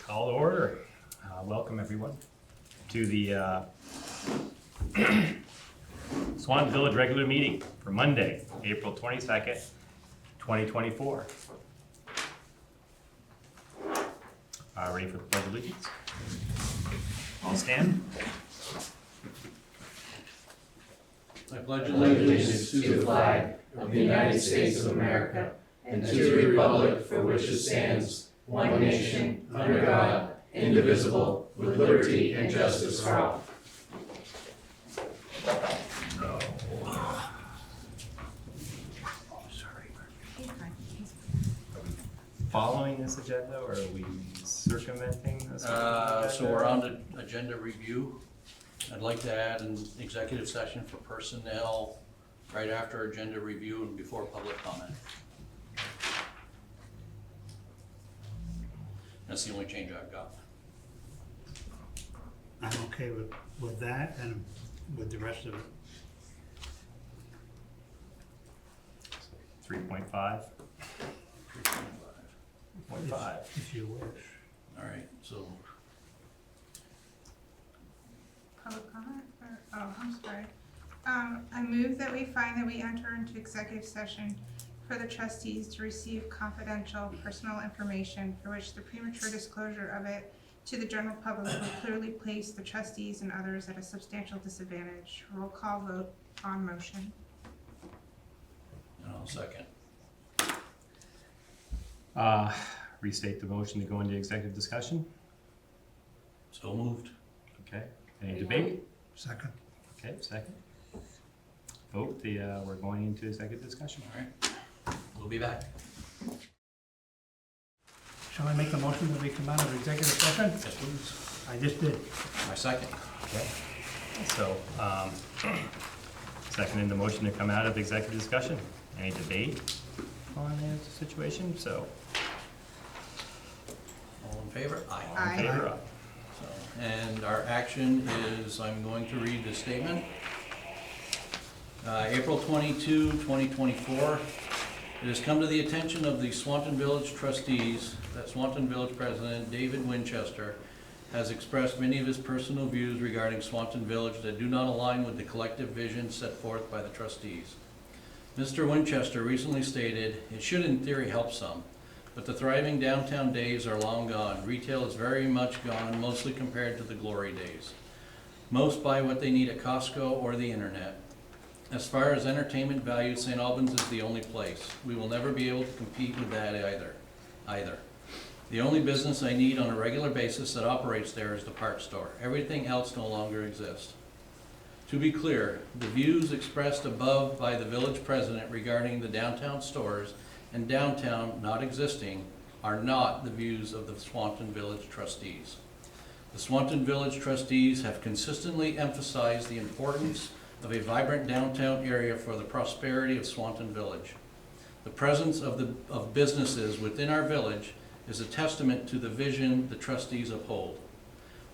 Call to order. Welcome everyone to the Swanton Village regular meeting for Monday, April 22nd, 2024. Ready for the Pledge of Allegiance? All stand. I pledge allegiance to the flag of the United States of America and to the republic for which it stands, one nation, under God, indivisible, with liberty and justice for all. Following this agenda, or are we circumventing this? So we're on to agenda review. I'd like to add an executive session for personnel right after agenda review and before public comment. That's the only change I've got. I'm okay with that and with the rest of it. 3.5. 3.5. If you wish. All right, so Public comment? I'm sorry. I move that we find that we enter into executive session for the trustees to receive confidential personal information for which the premature disclosure of it to the general public will clearly place the trustees and others at a substantial disadvantage. Roll call vote on motion. and I'll second. Restate the motion to go into executive discussion. So moved. Okay. Any debate? Second. Okay, second. Vote. We're going into executive discussion. All right, we'll be back. Shall I make a motion that we come out of executive session? Yes, please. I just did. My second. Okay. So, seconding the motion to come out of executive discussion. Any debate on the situation? So, All in favor? all Aye. in favor? So, and our action is, I'm going to read the statement. April 22, 2024. It has come to the attention of the Swanton Village Trustees that Swanton Village President David Winchester has expressed many of his personal views regarding Swanton Village that do not align with the collective vision set forth by the trustees. Mr. Winchester recently stated, "It should in theory help some, but the thriving downtown days are long gone. Retail is very much gone, mostly compared to the glory days. Most buy what they need at Costco or the internet. As far as entertainment value, St. Albans is the only place. We will never be able to compete with that either. The only business I need on a regular basis that operates there is the parts store. Everything else no longer exists." To be clear, the views expressed above by the village president regarding the downtown stores and downtown not existing are not the views of the Swanton Village Trustees. The Swanton Village Trustees have consistently emphasized the importance of a vibrant downtown area for the prosperity of Swanton Village. The presence of businesses within our village is a testament to the vision the trustees uphold.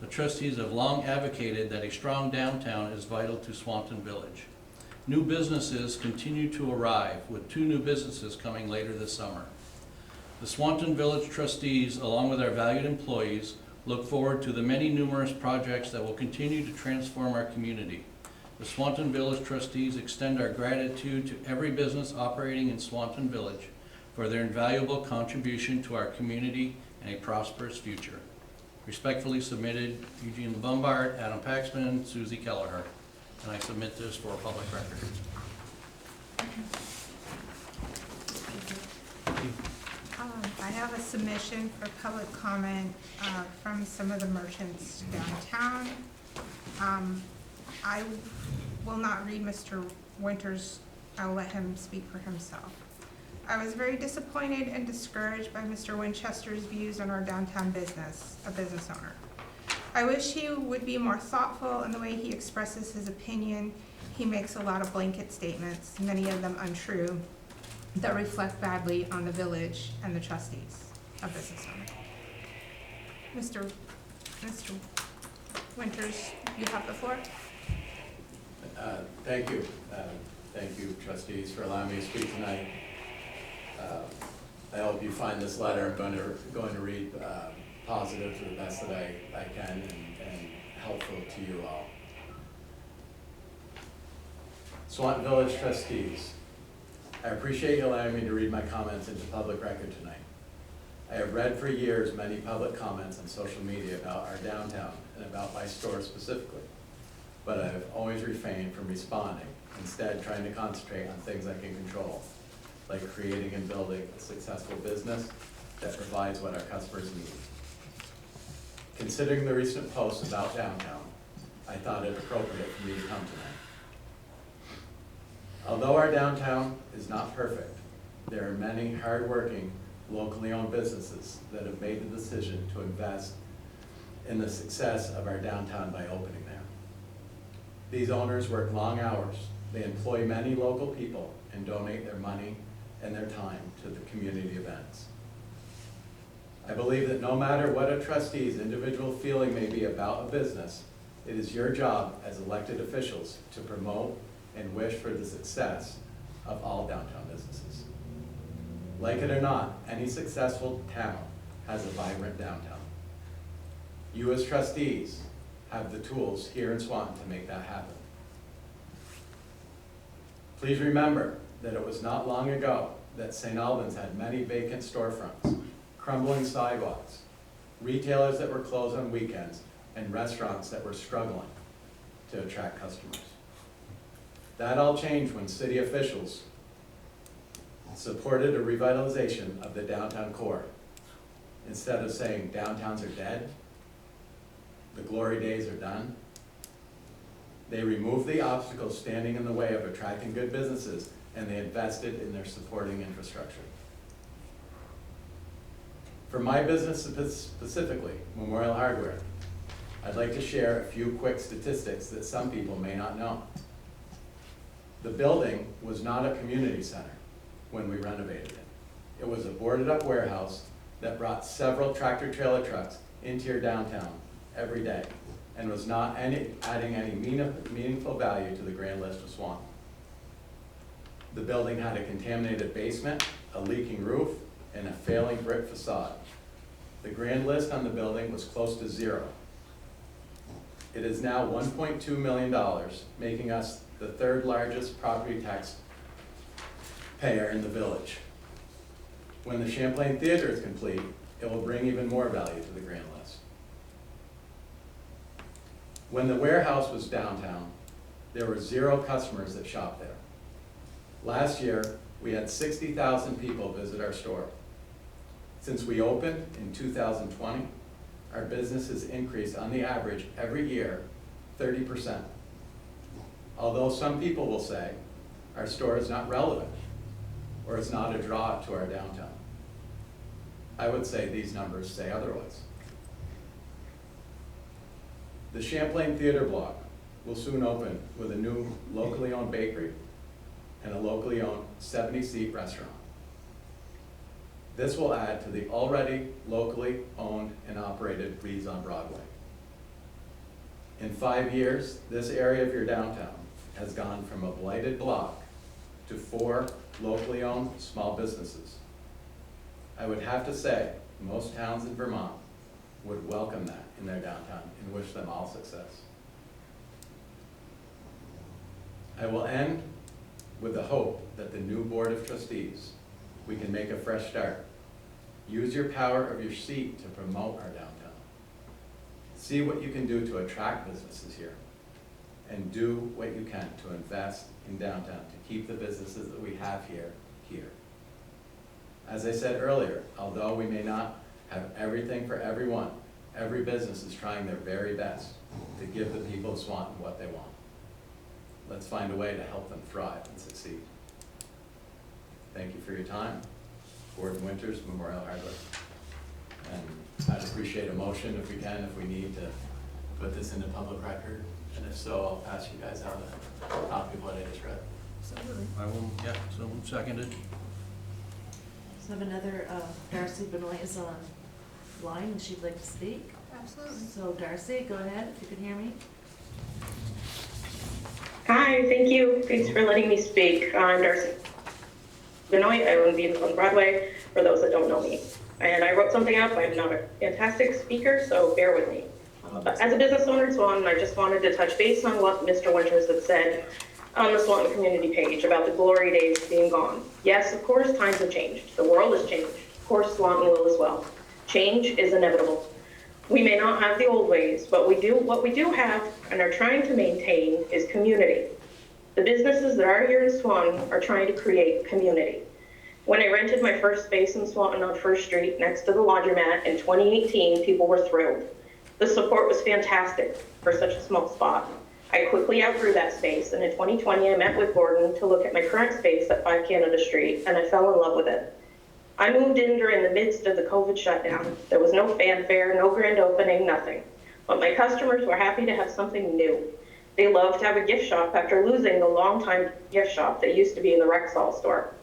The trustees have long advocated that a strong downtown is vital to Swanton Village. New businesses continue to arrive, with 2 new businesses coming later this summer. The Swanton Village Trustees, along with our valued employees, look forward to the many numerous projects that will continue to transform our community. The Swanton Village Trustees extend our gratitude to every business operating in Swanton Village for their invaluable contribution to our community and a prosperous future. Respectfully submitted, Eugene Bombard, Adam Paxman, Susie Kelleher. And I submit this for a public record. I have a submission for public comment from some of the merchants downtown. I will not read Mr. Winters. I will let him speak for himself. I was very disappointed and discouraged by Mr. Winchester's views on our downtown business, a business owner. I wish he would be more thoughtful in the way he expresses his opinion. He makes a lot of blanket statements, many of them untrue, that reflect badly on the village and the trustees, a business owner. Mr. Winters, you have the floor. Thank you. Thank you, trustees, for allowing me to speak tonight. I hope you find this letter I'm going to read positive to the best that I can and helpful to you all. Swanton Village Trustees, I appreciate you allowing me to read my comments into public record tonight. I have read for years many public comments on social media about our downtown and about my store specifically, but I have always refrained from responding, instead trying to concentrate on things I can control, like creating and building a successful business that provides what our customers need. Considering the recent posts about downtown, I thought it appropriate for me to come tonight. Although our downtown is not perfect, there are many hardworking, locally owned businesses that have made the decision to invest in the success of our downtown by opening there. These owners work long hours. They employ many local people and donate their money and their time to the community events. I believe that no matter what a trustee's individual feeling may be about a business, it is your job as elected officials to promote and wish for the success of all downtown businesses. Like it or not, any successful town has a vibrant downtown. You as trustees have the tools here in Swanton to make that happen. Please remember that it was not long ago that St. Albans had many vacant storefronts, crumbling sidewalks, retailers that were closed on weekends, and restaurants that were struggling to attract customers. That all changed when city officials supported a revitalization of the downtown core. Instead of saying downtowns are dead, the glory days are done, they removed the obstacles standing in the way of attracting good businesses, and they invested in their supporting infrastructure. For my business specifically, Memorial Hardware, I'd like to share a few quick statistics that some people may not know. The building was not a community center when we renovated it. It was a boarded up warehouse that brought several tractor trailer trucks into your downtown every day and was not adding any meaningful value to the grand list of Swanton. The building had a contaminated basement, a leaking roof, and a failing brick facade. The grand list on the building was close to zero. It is now $1.2 million, making us the third largest property tax payer in the village. When the Champlain Theater is complete, it will bring even more value to the grand list. When the warehouse was downtown, there were 0 customers that shopped there. Last year, we had 60,000 people visit our store. Since we opened in 2020, our business has increased on the average every year 30%. Although some people will say our store is not relevant or it's not a draw to our downtown, I would say these numbers say otherwise. The Champlain Theater block will soon open with a new locally owned bakery and a locally owned 70-seat restaurant. This will add to the already locally owned and operated Breeze on Broadway. In 5 years, this area of your downtown has gone from a blighted block to 4 locally owned small businesses. I would have to say most towns in Vermont would welcome that in their downtown and wish them all success. I will end with the hope that the new Board of Trustees, we can make a fresh start. Use your power of your seat to promote our downtown. See what you can do to attract businesses here, and do what you can to invest in downtown to keep the businesses that we have here, here. As I said earlier, although we may not have everything for everyone, every business is trying their very best to give the people of Swanton what they want. Let's find a way to help them thrive and succeed. Thank you for your time. Gordon Winters, Memorial Hardware. And I'd appreciate a motion if we can, if we need to put this into public record. And if so, I'll pass you guys out a copy of what I just read. I will, yeah, so seconded. So I have another, Darcy Benoit is on line and she'd like to speak. Absolutely. So Darcy, go ahead, if you can hear me. Hi, thank you. Thanks for letting me speak. I'm Darcy Benoit. I own Venus on Broadway, for those that don't know me. And I wrote something up. I'm not a fantastic speaker, so bear with me. But as a business owner in Swanton, I just wanted to touch base on what Mr. Winters had said on the Swanton community page about the glory days being gone. Yes, of course, times have changed. The world has changed. Of course, Swanton will as well. Change is inevitable. We may not have the old ways, but what we do have and are trying to maintain is community. The businesses that are here in Swanton are trying to create community. When I rented my first space in Swanton on First Street next to the laundromat in 2018, people were thrilled. The support was fantastic for such a small spot. I quickly outgrew that space, and in 2020 I met with Gordon to look at my current space at 5 Canada Street, and I fell in love with it. I moved in during the midst of the COVID shutdown. There was no fanfare, no grand opening, nothing. But my customers were happy to have something new. They loved to have a gift shop after losing the longtime gift shop that used to be in the Rexall store.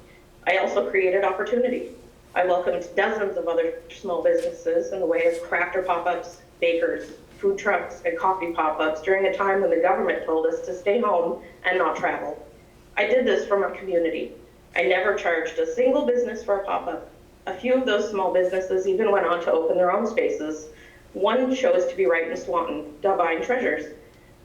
I also created opportunity. I welcomed dozens of other small businesses in the way of crafter pop-ups, bakers, food trucks, and coffee pop-ups during a time when the government told us to stay home and not travel. I did this for my community. I never charged a single business for a pop-up. A few of those small businesses even went on to open their own spaces. One chose to be right in Swanton, Divine Treasures.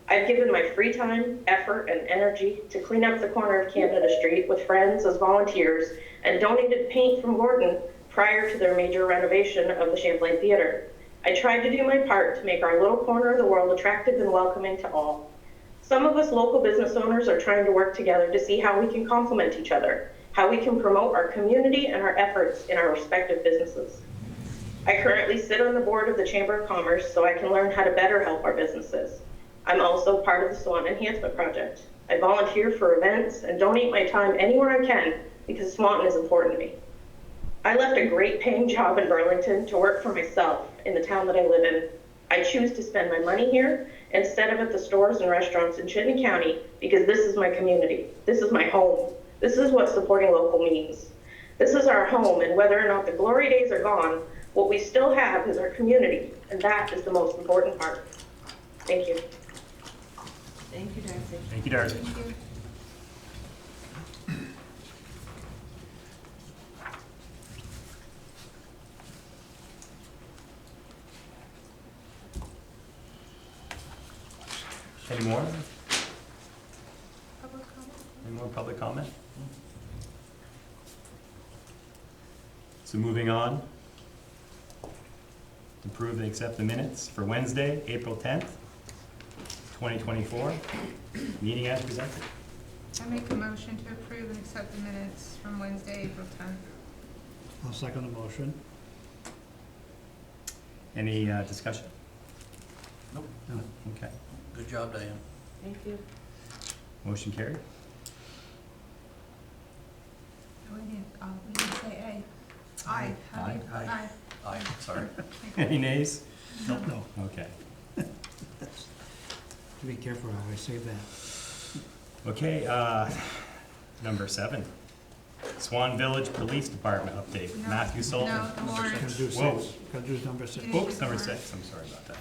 I've given my free time, effort, and energy to clean up the corner of Canada Street with friends as volunteers and donated paint from Gordon prior to their major renovation of the Champlain Theatre. I tried to do my part to make our little corner of the world attractive and welcoming to all. Some of us local business owners are trying to work together to see how we can complement each other, how we can promote our community and our efforts in our respective businesses. I currently sit on the board of the Chamber of Commerce so I can learn how to better help our businesses. I'm also part of the Swan Enhancement Project. I volunteer for events and donate my time anywhere I can because Swanton is important to me. I left a great paying job in Burlington to work for myself in the town that I live in. I choose to spend my money here instead of at the stores and restaurants in Chittenden County because this is my community. This is my home. This is what supporting local means. This is our home, and whether or not the glory days are gone, what we still have is our community, and that is the most important part. Thank you. Thank you, Darcy. Thank you, Darcy. Thank you. Any more? Public comment? Any more public comment? So moving on. Approve and accept the minutes for Wednesday, April 10th, 2024. Meeting as presented. I make a motion to approve and accept the minutes from Wednesday, April 10th. I'll second the motion. Any discussion? Nope. No. Okay. Good job, Diane. Thank you. Motion carried. We didn't say aye. Aye. How do you- Aye. Aye. Aye, sorry. Any nays? No. Okay. Be careful how I say that. Okay, number 7. Swan Village Police Department update. No. Matthew Sullivan. No, the warrant. Gotta do Whoa. 6. Gotta do number 6. Yeah. Oops, number 6, I'm sorry about that.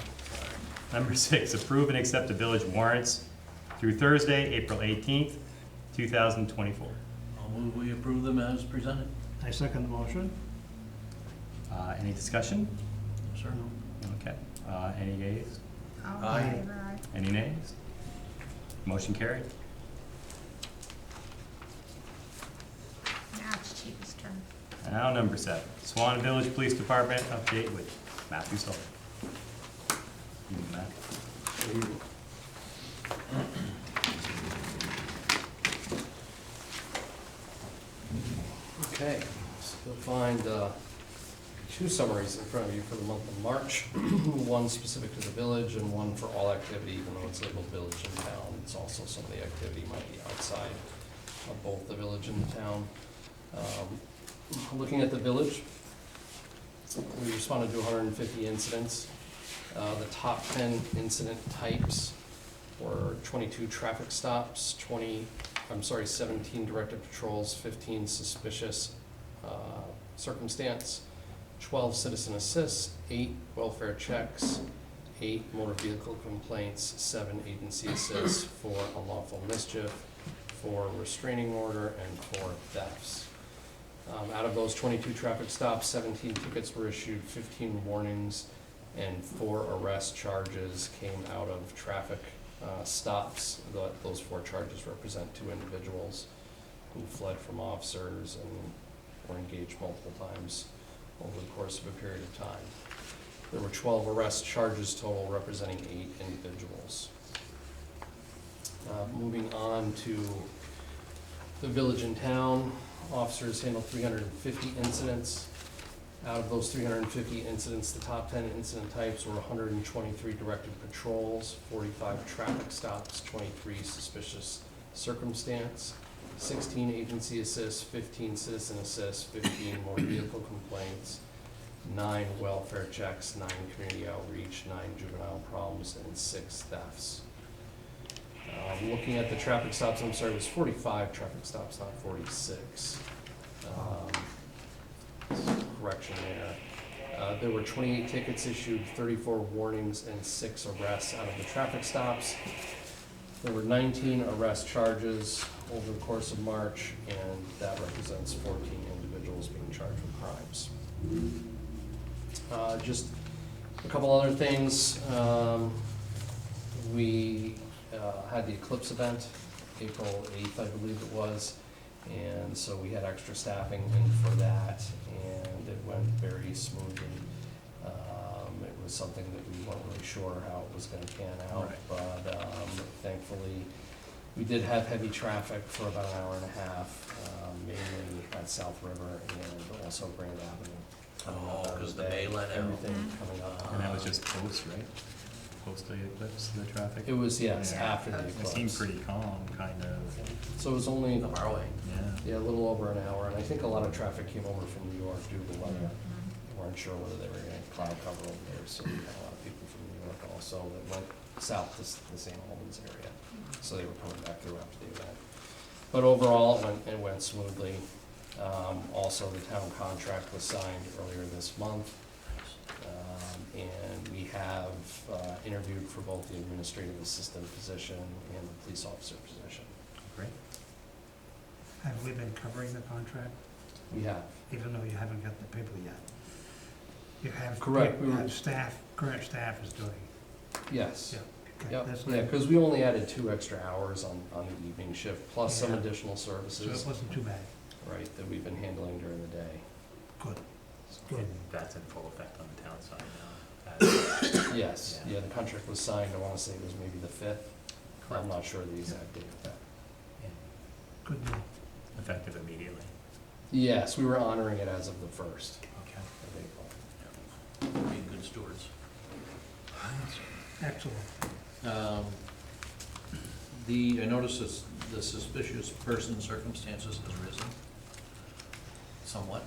Number 6, approve and accept the village warrants through Thursday, April 18th, 2024. I'll move we approve them as presented. I second the motion. Any discussion? Sir? Okay. Any yeas? All in Aye. favor, aye. Any nays? Motion carried. Now it's Chief's turn. Now number 7, Swan Village Police Department update with Matthew Sullivan. You, Matt. Okay, so you'll find two summaries in front of you for the month of March. One specific to the village and one for all activity, even though it's labeled village and town. It's also some of the activity might be outside of both the village and the town. Looking at the village, we responded to 150 incidents. The top 10 incident types were 22 traffic stops, 17 directed patrols, 15 suspicious circumstance, 12 citizen assists, 8 welfare checks, 8 motor vehicle complaints, 7 agency assists, 4 unlawful mischief, 4 restraining order, and 4 thefts. Out of those 22 traffic stops, 17 tickets were issued, 15 warnings, and 4 arrest charges came out of traffic stops. Those 4 charges represent 2 individuals who fled from officers and were engaged multiple times over the course of a period of time. There were 12 arrest charges total, representing 8 individuals. Moving on to the village and town, officers handled 350 incidents. Out of those 350 incidents, the top 10 incident types were 123 directed patrols, 45 traffic stops, 23 suspicious circumstance, 16 agency assists, 15 citizen assists, 15 motor vehicle complaints, 9 welfare checks, 9 community outreach, 9 juvenile problems, and 6 thefts. Looking at the traffic stops, I'm sorry, it was 45 traffic stops, not 46. Correction there. There were 28 tickets issued, 34 warnings, and 6 arrests out of the traffic stops. There were 19 arrest charges over the course of March, and that represents 14 individuals being charged with crimes. Just a couple other things. We had the Eclipse event, April 8th, I believe it was, and so we had extra staffing in for that, and it went very smoothly. It was something that we weren't really sure how it was gonna pan out, Right. but thankfully, we did have heavy traffic for about an hour and a half, mainly at South River and also Grand Avenue. coming up out of Because the day, bay let out. everything coming up. And that was just post, right? Post the eclipse, the traffic? It was, yes, Yeah. after the It eclipse. seemed pretty calm, kind of, So it was only, Up our way. yeah. yeah, a little over an hour, and I think a lot of traffic came over from New York due to the weather. We weren't sure whether they were gonna cloud cover over there, so we had a lot of people from New York also that went south to the St. Albans area. So they were coming back through after the event. But overall, it went smoothly. Also, the town contract was signed earlier this month. And we have interviewed for both the administrative assistant position and the police officer position. Great. Have we been covering the contract, We have. even though you haven't got the people yet? You have. Correct, we You were- have staff, current staff is doing. Yes. Yeah. Okay, Yep, that's yeah, good. because we only added 2 extra hours on the evening shift, plus some Yeah. additional So services, it wasn't too bad. right, that we've been handling during the day. Good. Good. And that's in full effect on the town side now. Yes, Yeah. yeah, the contract was signed, I want to say it was maybe the 5th. I'm Correct. not sure the exact date of that. Yeah. Good deal. Effective immediately. Yes, we were honoring it as of the 1st Okay. of April. Being good stewards. Excellent. I noticed this, the suspicious person circumstances has risen somewhat.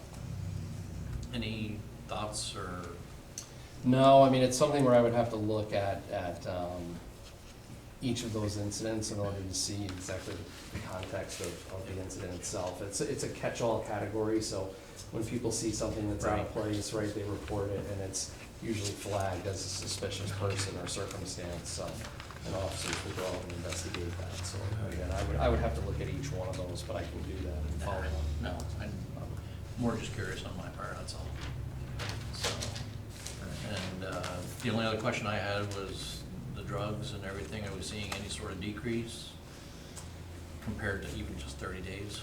Any thoughts or? No, I mean, it's something where I would have to look at each of those incidents in order to see exactly the context of the incident itself. It's a catch-all category, so when people see something that's out of place, right, they report it, and it's usually flagged as a suspicious person or circumstance, so, and officers will go out and investigate that, so, again, I would have to look at each one of those, but I can do that and follow up. No, I'm more just curious on my part, that's all. So, and the only other question I had was the drugs and everything, are we seeing any sort of decrease compared to even just 30 days?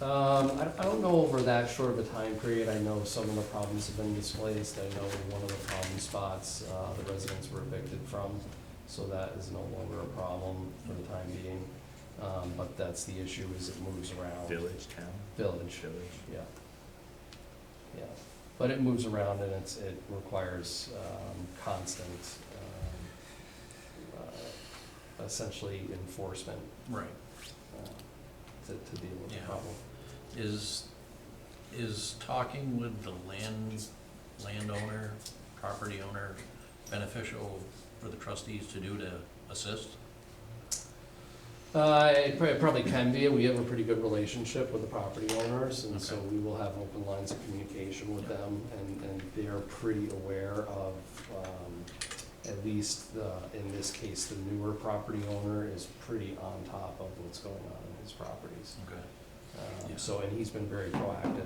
I don't know over that short of a time period. I know some of the problems have been misplaced. I know one of the problem spots, the residents were evicted from, so that is no longer a problem for the time being. But that's the issue, is it moves around. Village, town? Village, yeah. Yeah, but it moves around and it requires, constant, essentially enforcement, Right. to deal with the Yeah. problem. Is talking with the landowner, property owner beneficial for the trustees to do to assist? It probably can be. We have a pretty good relationship with the property owners, and so Okay. we will have open lines of communication with them, and they're pretty aware of, at least, in this case, the newer property owner is pretty on top of what's going on in his properties. Okay. So, and he's been very proactive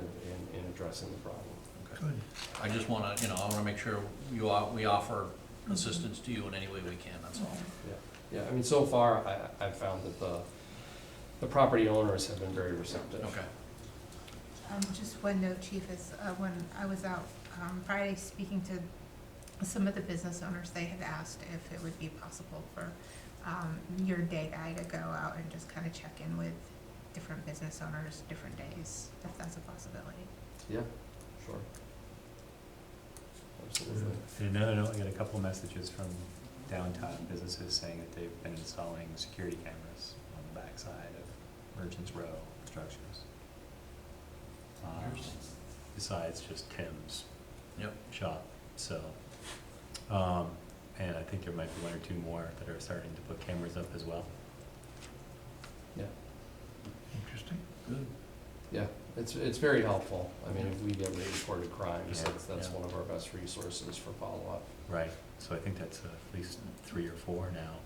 in addressing the problem. Good. I just wanna, I wanna make sure we offer assistance to you in any way we can, that's all. Yeah, I mean, so far, I've found that the property owners have been very receptive. Okay. Just one note, Chief, is when I was out Friday speaking to some of the business owners, they had asked if it would be possible for your day guy to go out and just kind of check in with different business owners, different days, if that's a possibility. Yeah, sure. Absolutely. No, I got a couple messages from downtown businesses saying that they've been installing security cameras on the backside of Merchants Row structures. Besides just Tim's Yep. shop, so, and I think there might be one or two more that are starting to put cameras up as well. Yeah, Interesting. Good. yeah, it's very helpful. I mean, if we get reported crimes, Yeah, that's yeah. one of our best resources for follow-up. Right, so I think that's at least 3 or 4 now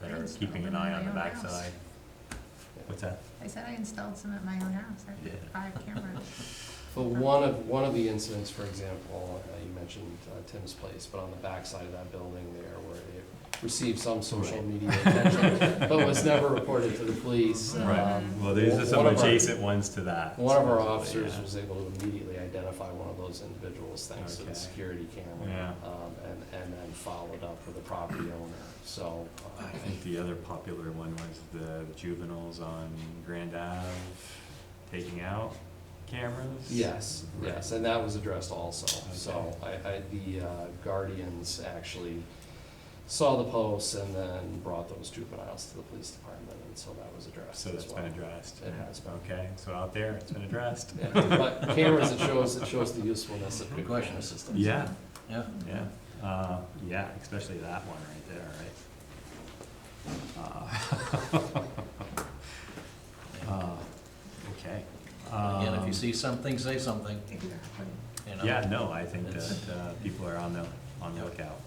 that I are installed keeping an them in eye on the my own house. backside. What's that? I said I installed some at my own house, I Yeah. have 5 cameras. But one of the incidents, for example, you mentioned Tim's Place, but on the backside of that building there, where it received some social Right. media attention, but was never reported to the police. Right, well, these are some one of our- adjacent ones to that. One of our supposedly, officers yeah. was able to immediately identify one of those individuals thanks to the Okay. security camera. Yeah. And then followed up with the property owner, so. I think the other popular one was the juveniles on Grand Ave taking out cameras. Yes, Right. yes, and that was addressed also. So Okay. the Guardians actually saw the posts and then brought those juveniles to the police department, and so that was addressed So as that's well. been addressed. It has been. Okay, so out there, it's been addressed. Yeah, but cameras, it shows the usefulness of Good good question. camera systems. Yeah, Yeah. yeah, especially that one right there, right? Okay. Again, if you see something, say something, Exactly. Yeah, no, I think It's- that people are on the lookout.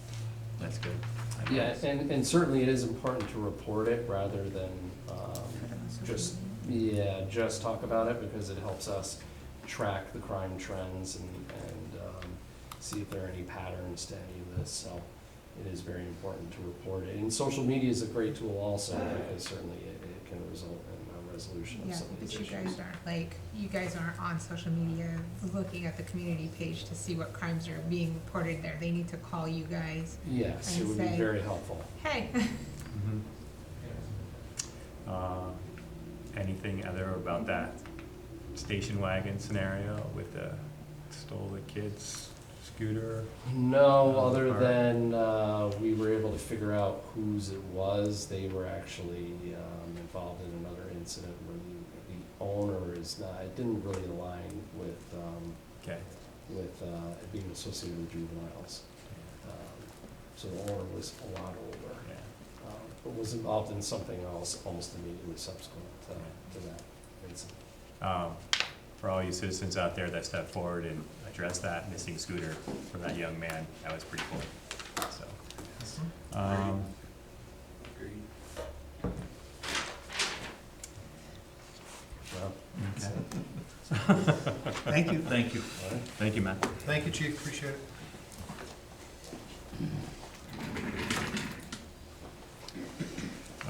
That's good. Yeah, and certainly it is important to report it rather than, just, just talk about it, because it helps us track the crime trends and see if there are any patterns to any of this, so it is very important to report it. And social media is a great tool also, because certainly it can result in a resolution of Yeah, some of but these you issues. guys aren't on social media looking at the community page to see what crimes are being reported there. They need to call you guys. Yes, it and would be say- very helpful. Hey, Mhm. Anything other about that station wagon scenario with the stole the kid's scooter? No, Oh, other alright. than, we were able to figure out whose it was. They were actually, involved in another incident where the owner is not, it didn't really align with, Okay. it being associated with juveniles. So the owner was a lot older, Yeah. but was involved in something else almost immediately subsequent to that incident. For all you citizens out there that stepped forward and addressed that missing scooter for that young man, that was pretty cool, so. Well, Okay. Thank you. Thank you. Thank you, Matt. Thank you, Chief, appreciate it.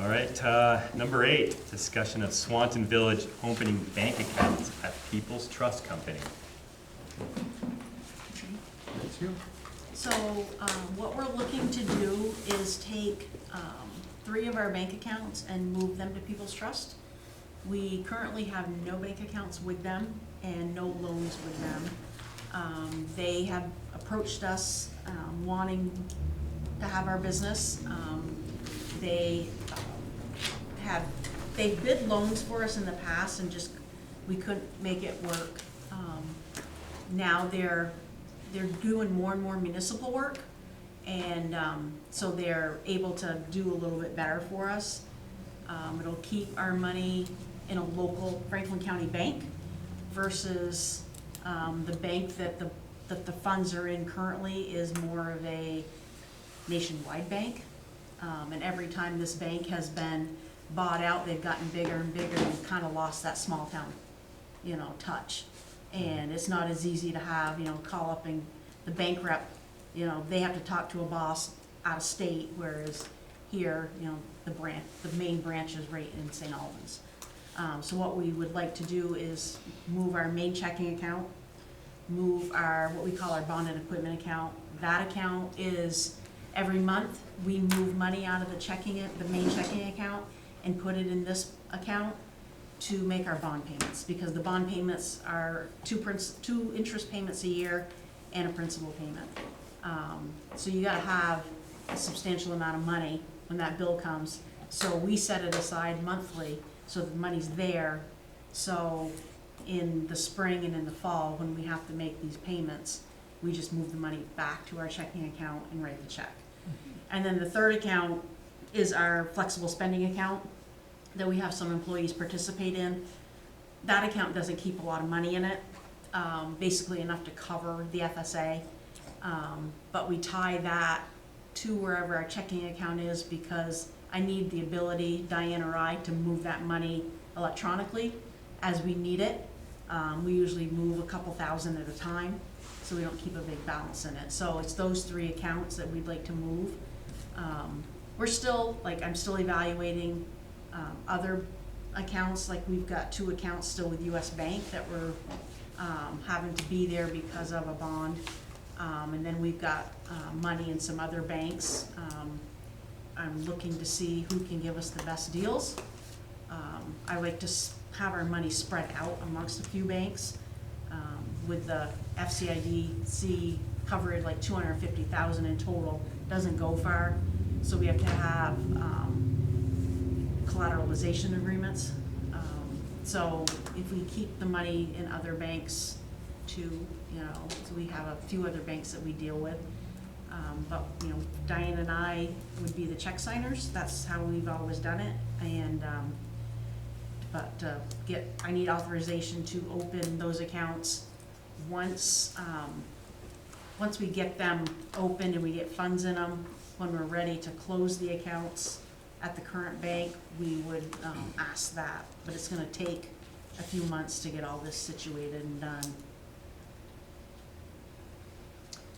All right, number 8, discussion of Swanton Village opening bank accounts at People's Trust Company. That's you. So, what we're looking to do is take 3 of our bank accounts and move them to People's Trust. We currently have no bank accounts with them and no loans with them. They have approached us wanting to have our business. They've bid loans for us in the past and just, we couldn't make it work. Now they're doing more and more municipal work, and so they're able to do a little bit better for us. It'll keep our money in a local Franklin County bank versus the bank that the funds are in currently is more of a nationwide bank. And every time this bank has been bought out, they've gotten bigger and bigger and kind of lost that small town, touch. And it's not as easy to have, call up and the bank rep, they have to talk to a boss out of state, whereas here, the main branch is right in St. Albans. So what we would like to do is move our main checking account, move our, what we call our bond and equipment account. That account is, every month, we move money out of the main checking account and put it in this account to make our bond payments, because the bond payments are two interest payments a year and a principal payment. So you gotta have a substantial amount of money when that bill comes. So we set it aside monthly, so the money's there. So in the spring and in the fall, when we have to make these payments, we just move the money back to our checking account and write the check. And then the third account is our flexible spending account that we have some employees participate in. That account doesn't keep a lot of money in it, basically enough to cover the FSA. But we tie that to wherever our checking account is, because I need the ability, Diane or I, to move that money electronically as we need it. We usually move a couple thousand at a time, so we don't keep a big balance in it. So it's those three accounts that we'd like to move. We're still, I'm still evaluating other accounts. Like, we've got 2 accounts still with US Bank that we're having to be there because of a bond. And then we've got money in some other banks. I'm looking to see who can give us the best deals. I like to have our money spread out amongst a few banks. With the FCIDC covered like $250,000 in total, doesn't go far. So we have to have collateralization agreements. So if we keep the money in other banks too, so we have a few other banks that we deal with. But Diane and I would be the check signers. That's how we've always done it. And I need authorization to open those accounts. Once we get them open and we get funds in them, when we're ready to close the accounts at the current bank, we would ask that. But it's gonna take a few months to get all this situated and done.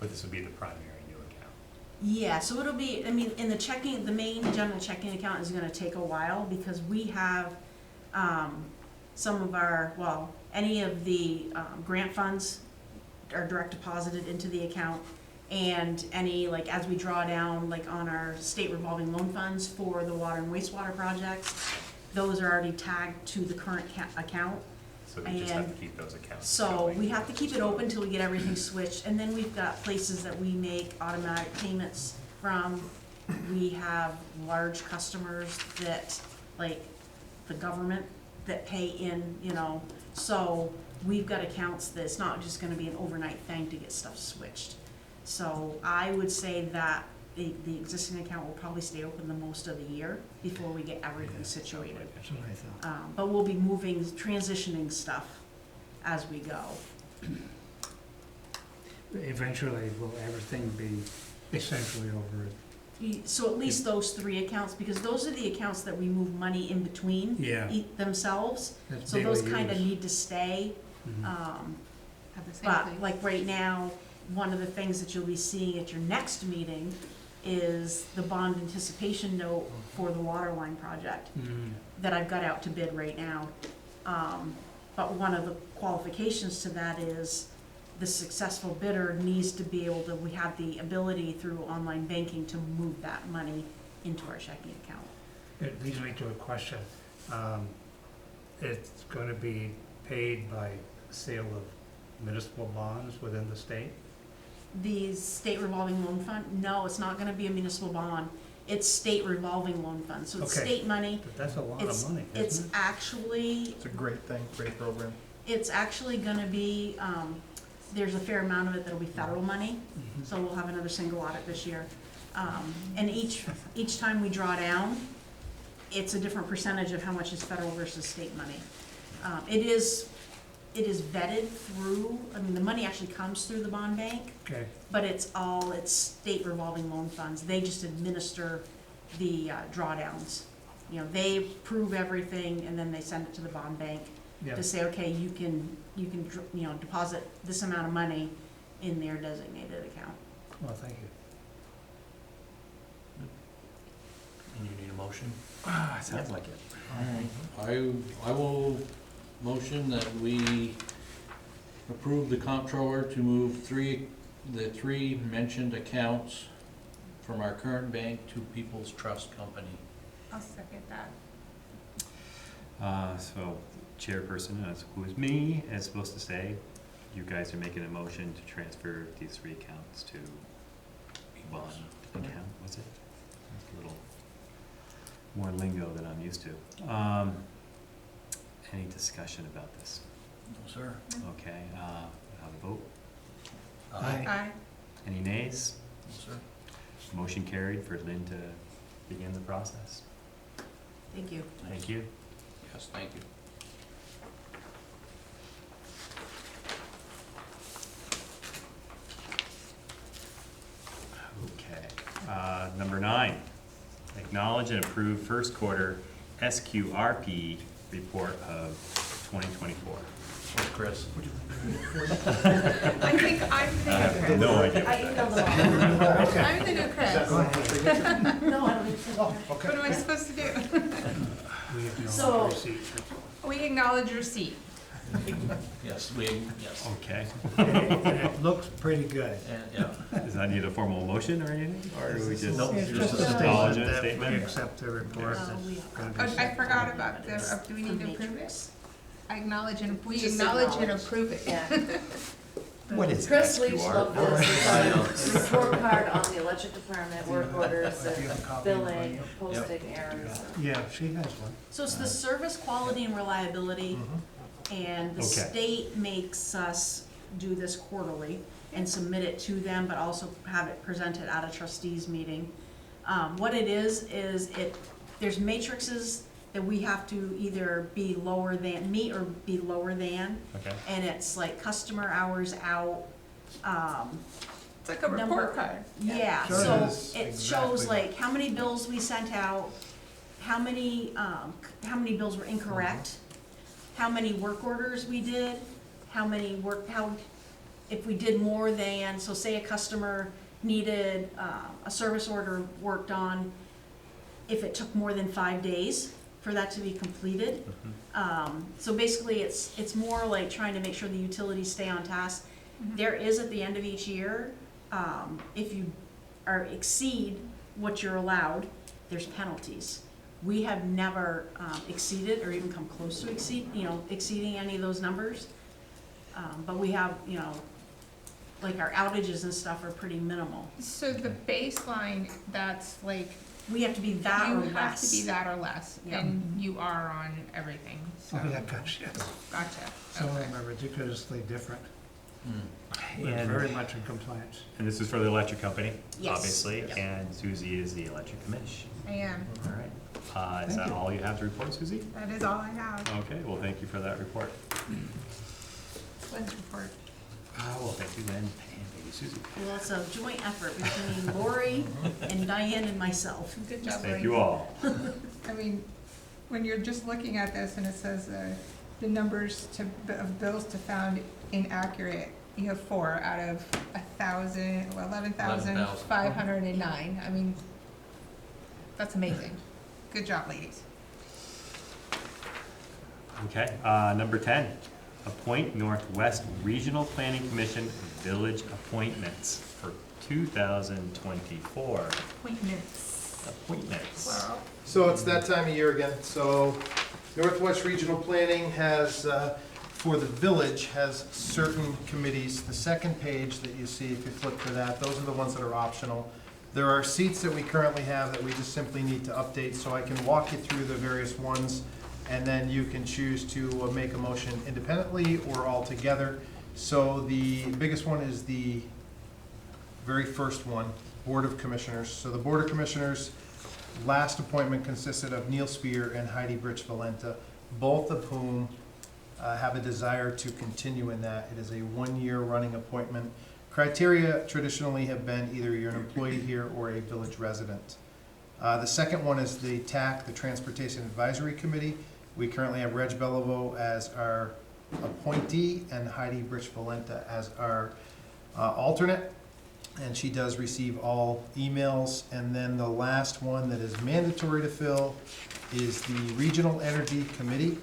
But this would be the primary new account. Yeah, so it'll be, in the main general checking account is gonna take a while, because we have some of any of the grant funds are direct deposited into the account, and any, as we draw down, on our state revolving loan funds for the water and wastewater projects, those are already tagged to the current account. So we just have to keep those accounts So going. we have to keep it open till we get everything switched, and then we've got places that we make automatic payments from. We have large customers that, the government, that pay in, so we've got accounts that it's not just gonna be an overnight thing to get stuff switched. So I would say that the existing account will probably stay open the most of the year before we get everything situated. That's what I thought. But we'll be transitioning stuff as we go. Eventually, will everything be essentially over? So at least those 3 accounts, because those are the accounts that we move money in between Yeah. themselves. That's So those daily kind of use. need to stay. Mhm. Have the same But thing. right now, one of the things that you'll be seeing at your next meeting is the bond anticipation note for the water line project Mhm. that I've got out to bid right now. But one of the qualifications to that is the successful bidder needs to be able to, we have the ability through online banking to move that money into our checking account. It leads me to a question. It's going to be paid by sale of municipal bonds within the state? The state revolving loan fund, no, it's not gonna be a municipal bond. It's state revolving loan fund, so it's Okay. state money. But that's a lot It's, of money, it's isn't it? actually, It's a great thing, great program. it's actually gonna be, there's a fair amount of it that'll be federal money, Mhm. so we'll have another single audit this year. And each time we draw down, it's a different percentage of how much is federal versus state money. It is vetted through, the money actually comes through the bond bank, Okay, but it's state revolving loan funds. They just administer the drawdowns You know, they approve everything and then they send it to the bond bank Yeah. to say, okay, you can, you know, deposit this amount of money in their designated account. Well, thank you. And you need a motion? Sounds like it. I will motion that we approve the comptroller to move the three mentioned accounts from our current bank to People's Trust Company. I'll second that. So chairperson, who is me, is supposed to say, you guys are making a motion to transfer these three accounts to bond account, was it? That's a little more lingo than I'm used to. Any discussion about this? No, sir. Okay, have a vote? Aye. Aye. Any nays? No, sir. Motion carried for Lynn to begin the process. Thank you. Thank you. Yes, thank you. Okay, number 9, acknowledge and approve first quarter SQRP report of 2024. Where's Chris? I think I'm the new Chris. No idea. I emailed them all. I'm the new Chris. No, I don't need to. What am I supposed to do? We have no So- receipt. We acknowledge receipt. Yes, yes. Okay. And it looks pretty good. And, yeah. Does that need a formal motion or anything, or do we just? Nope. It's just just a a acknowledge statement it, that we statement? accept the report Uh, we- that's gonna be Oh, I sent. forgot about the, do we need to approve it? I acknowledge and, we Just acknowledge and acknowledge. approve it. Yeah. What is Chris Leach loved this. I know. Report card on the electric department, work orders, If you have a and copy, billing, Yep. posting errors. Yeah, she has one. So it's the service quality and reliability, and the Okay. state makes us do this quarterly and submit it to them, but also have it presented at a trustees meeting. What it is there's matrices that we have to either be lower than, meet or be lower than, Okay, and it's like customer hours out, It's like a Number- report card. yeah, Sure so is it exactly shows that. like how many bills we sent out, how many bills were incorrect, how many work orders we did, if we did more than, so say a customer needed, a service order worked on, if it took more than 5 days for that to be completed. So basically, it's more like trying to make sure the utilities stay on task. There is at the end of each year, if you exceed what you're allowed, there's penalties. We have never exceeded or even come close to exceeding any of those numbers. But we have, like our outages and stuff are pretty minimal. So the baseline, that's like, We have to be that or you have to be less. that or less, Yeah. and you are on everything, so, Oh, yeah, gosh, yes. gotcha. Some of Okay. them are ridiculously different. We're And- very much in compliance. and this is for the electric company, Yes. obviously, Yep. and Susie is the electric commish. I am, All right, is Thank that you. all you have to report, Susie? that is all I have. Okay, well, thank you for that report. Lynn's report. Well, thank you, Lynn, and maybe Susie. Well, it's a joint effort between Lori and Diane and myself. Good job, Thank Lynn. you all. I mean, when you're just looking at this and it says, the numbers of bills to found inaccurate, you have 4 out of 11,509. I mean, that's amazing. Good job, ladies. Okay, number 10, appoint Northwest Regional Planning Commission village appointments for 2024. Appointments. Appointments. Plural. So it's that time of year again. So Northwest Regional Planning has, for the village, has certain committees. The second page that you see, if you flip to that, those are the ones that are optional. There are seats that we currently have that we just simply need to update, so I can walk you through the various ones, and then you can choose to make a motion independently or all together. So the biggest one is the very first one, Board of Commissioners. So the Board of Commissioners, last appointment consisted of Neil Spear and Heidi Brich-Valenta, both of whom have a desire to continue in that. It is a one-year running appointment. Criteria traditionally have been either you're an employee here or a village resident. The second one is the TAC, the Transportation Advisory Committee. We currently have Reg Beliveau as our appointee and Heidi Brich-Valenta as our alternate. And she does receive all emails. And then the last one that is mandatory to fill is the Regional Energy Committee.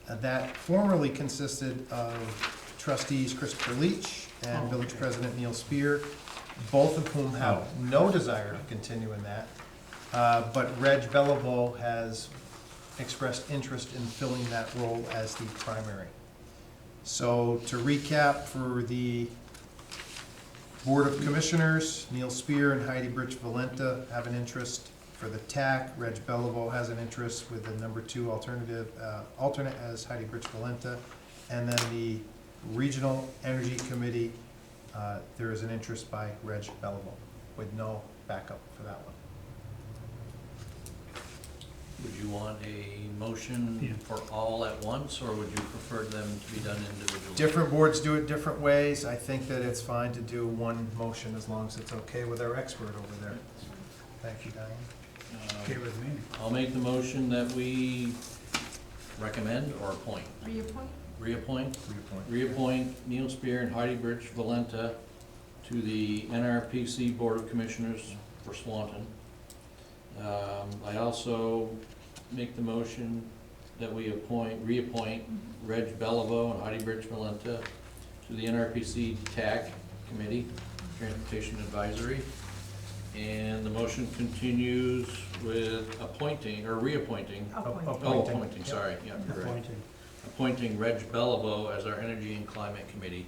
That formerly consisted of trustees Christopher Leach and village president Neil Spear, both of whom have no desire to continue in that. But Reg Beliveau has expressed interest in filling that role as the primary. So to recap, for the Board of Commissioners, Neil Spear and Heidi Brich-Valenta have an interest. For the TAC, Reg Beliveau has an interest with the number 2 alternate as Heidi Brich-Valenta. And then the Regional Energy Committee, there is an interest by Reg Beliveau with no backup for that one. Would you want a motion for all at once, or would you prefer them to be done individually? Different boards do it different ways. I think that it's fine to do one motion as long as it's okay with our expert over there. Thank you, Diane. Okay with me. I'll make the motion that we recommend or appoint. Reappoint? Reappoint Neil Spear and Heidi Brich-Valenta to the NRPC Board of Commissioners for Swanton. I also make the motion that we reappoint Reg Beliveau and Heidi Brich-Valenta to the NRPC TAC Committee, Transportation Advisory. And the motion continues with appointing, or reappointing. Appointing, sorry, yeah, correct. Appointing Reg Beliveau as our Energy and Climate Committee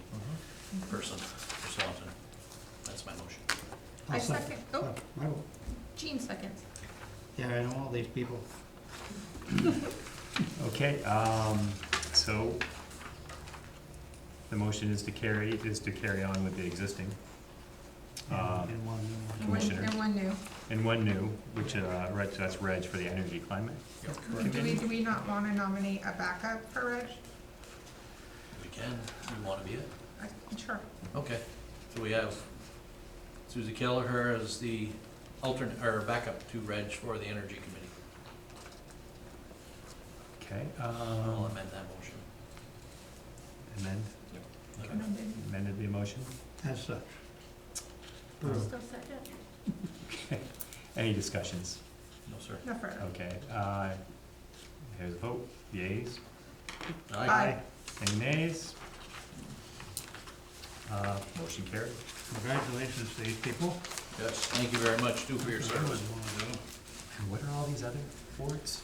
person for Swanton. That's my motion. I second. Oh, Oh, Jean seconds. yeah, I know all these people. Okay, so the motion is to carry on with the existing, And one new one. Commissioner. And one new. and one new, which, that's Reg for the Energy Climate. Do we not want to nominate a backup for Reg? We can, you want to be it? Sure. Okay, so we have Susie Kelleher as the alternate, or backup to Reg for the Energy Committee. Okay, I'll amend that motion. Okay. Amended. Amended the motion. As such. Still second? Any discussions? No, sir. No further. Okay, here's a vote. Yeas? Aye. Any nays? Motion carried. Congratulations to these people. Yes, thank you very much, too, for your service. And what are all these other boards?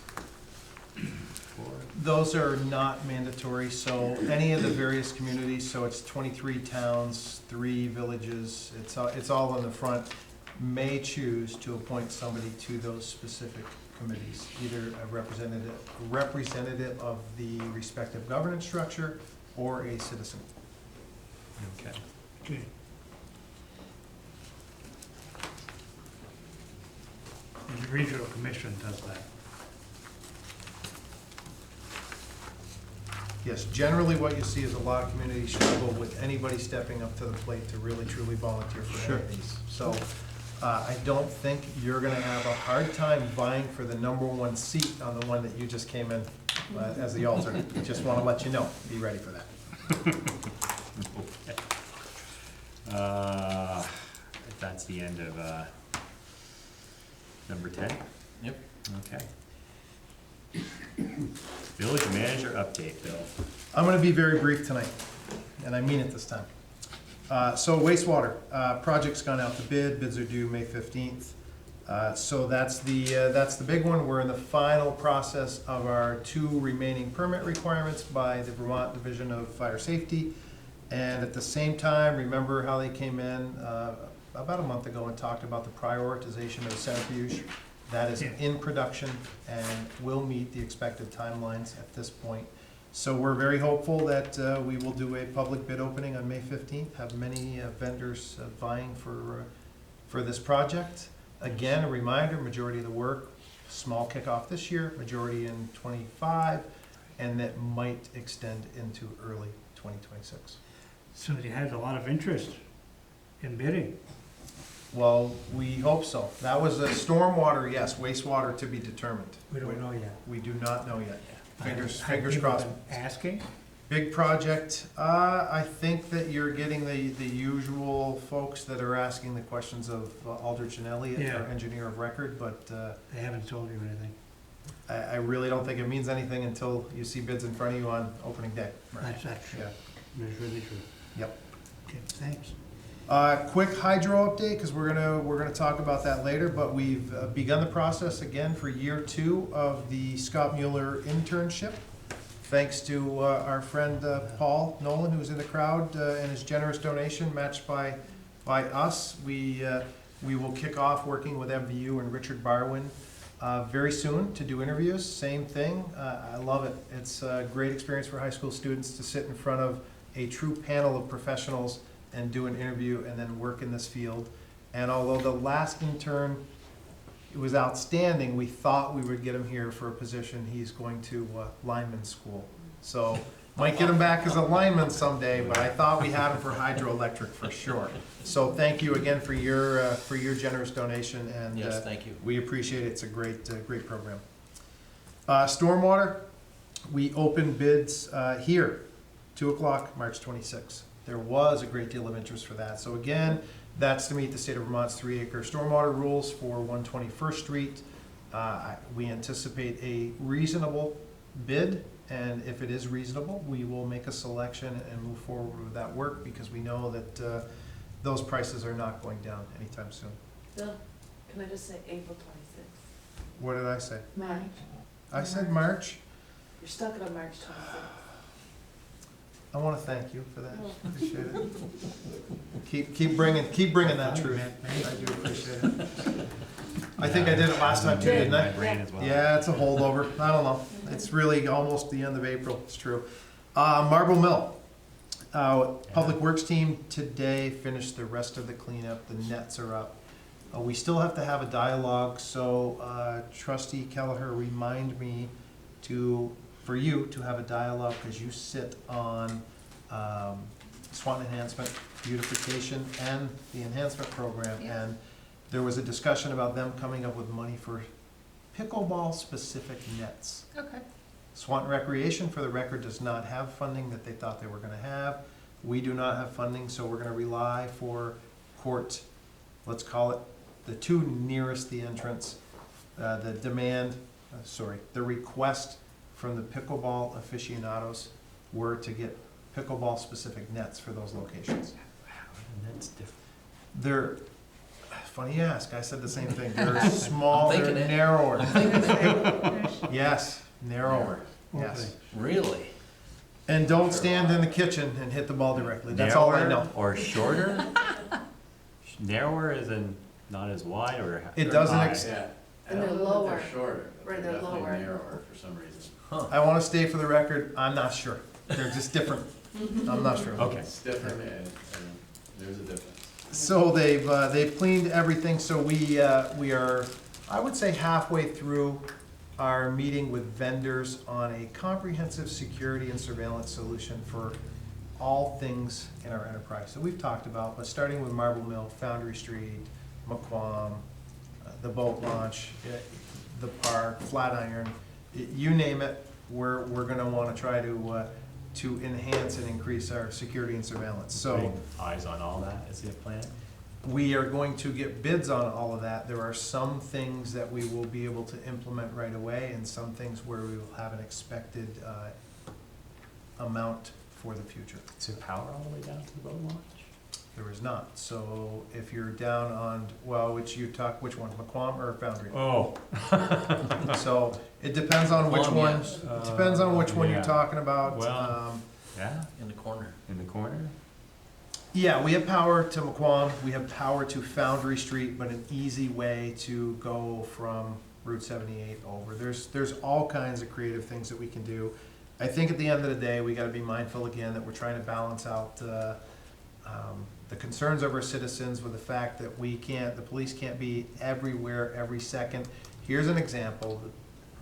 Those are not mandatory, so any of the various communities, so it's 23 towns, 3 villages, it's all in the front, may choose to appoint somebody to those specific committees, either a representative of the respective governance structure or a citizen. Okay. Okay. And the regional commission does that. Yes, generally what you see is a lot of communities struggle with anybody stepping up to the plate to really truly volunteer for any of these. So I don't think you're gonna have a hard time vying for the #1 seat on the one that you just came in as the alternate. Just wanna let you know, be ready for that. Okay. That's the end of, number 10? Yep. Okay. Village manager update, Bill. I'm gonna be very brief tonight, and I mean it this time. So wastewater, project's gone out to bid, bids are due May 15th. So that's the big one. We're in the final process of our 2 remaining permit requirements by the Vermont Division of Fire Safety. And at the same time, remember how they came in about a month ago and talked about the prioritization of the centrifuge? That is in production and will meet the expected timelines at this point. So we're very hopeful that we will do a public bid opening on May 15th, have many vendors vying for this project. Again, a reminder, majority of the work, small kickoff this year, majority in '25, and that might extend into early 2026. So you had a lot of interest in bidding. Well, we hope so. That was a stormwater, yes, wastewater to be determined. We don't know yet. We do not know yet. Fingers Have people crossed. been asking? Big project, I think that you're getting the usual folks that are asking the questions of Aldrich and Elliott, Yeah. our engineer of record, but They haven't told you anything. I really don't think it means anything until you see bids in front of you on opening day. That's true. Yeah. That's really true. Yep. Okay, thanks. Quick hydro update, because we're gonna talk about that later, but we've begun the process again for year 2 of the Scott Mueller internship. Thanks to our friend Paul Nolan, who's in the crowd, and his generous donation matched by us. We will kick off working with MVU and Richard Barwin very soon to do interviews. Same thing. I love it. It's a great experience for high school students to sit in front of a true panel of professionals and do an interview and then work in this field. And although the last intern, it was outstanding, we thought we would get him here for a position. He's going to lineman school. So might get him back as a lineman someday, but I thought we had him for hydroelectric for sure. So thank you again for your generous donation, and Yes, thank you. we appreciate it. It's a great program. Stormwater, we opened bids here, 2 o'clock, March 26th. There was a great deal of interest for that. So again, that's to meet the state of Vermont's 3-acre stormwater rules for 121st Street. We anticipate a reasonable bid, and if it is reasonable, we will make a selection and move forward with that work, because we know that those prices are not going down anytime soon. Bill, can I just say April 26th? What did I say? March. I said March. You're stuck on March 26th. I want to thank you for that. Oh. Appreciate it. Keep bringing that truth. I do appreciate it. I think I did it last time too, didn't My I? brain as well. Yeah, it's a holdover. I don't know. It's really almost the end of April. It's true. Marble Mill. Public Works team today finished the rest of the cleanup. The nets are up. We still have to have a dialogue, so Trustee Kelleher, remind me for you to have a dialogue, because you sit on Swanton Enhancement, Beautification, and the Enhancement Program, Yeah. and there was a discussion about them coming up with money for pickleball-specific nets. Okay. Swanton Recreation, for the record, does not have funding that they thought they were gonna have. We do not have funding, so we're gonna rely for court, let's call it, the 2 nearest the entrance, the request from the pickleball aficionados were to get pickleball-specific nets for those locations. And that's different. They're, funny you ask, I said the same thing. They're small, I'm they're thinking it. narrower. There's- Yes, narrower, yes. Really? And don't stand in the kitchen and hit the ball directly. That's all I know. Narrower or shorter? Narrower as in not as wide, or? It doesn't high? Yeah. And they're I don't know that lower. They're shorter, but Right, they're they're definitely lower. narrower for some reason. I want to stay for the record, I'm not sure. They're just different. I'm not sure. Okay. It's different, and there's a difference. So they've cleaned everything, so we are, I would say, halfway through our meeting with vendors on a comprehensive security and surveillance solution for all things in our enterprise. So we've talked about, but starting with Marble Mill, Foundry Street, McQuam, the boat launch, the park, Flatiron, you name it, we're gonna wanna try to enhance and increase our security and surveillance. So Putting eyes on all that, is the plan? we are going to get bids on all of that. There are some things that we will be able to implement right away, and some things where we will have an expected amount for the future. Is there power all the way down to the boat launch? There is not. So if you're down on, well, which one, McQuam or Foundry? Oh. So it depends on which McQuam, one, yes. depends on which one you're Yeah. talking about. Well- Yeah, In the corner. in the corner? Yeah, we have power to McQuam, we have power to Foundry Street, but an easy way to go from Route 78 over. There's all kinds of creative things that we can do. I think at the end of the day, we gotta be mindful again that we're trying to balance out the concerns of our citizens with the fact that the police can't be everywhere every second. Here's an example, the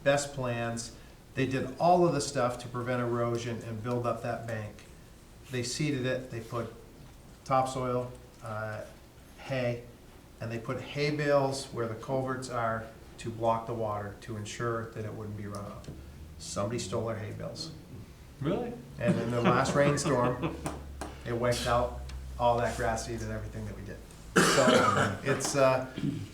best plans, they did all of the stuff to prevent erosion and build up that bank. They seeded it, they put topsoil, hay, and they put hay bales where the culverts are to block the water, to ensure that it wouldn't be runoff. Somebody stole our hay bales. Really? And in the last rainstorm, it wiped out all that grass seed and everything that we did. So it's,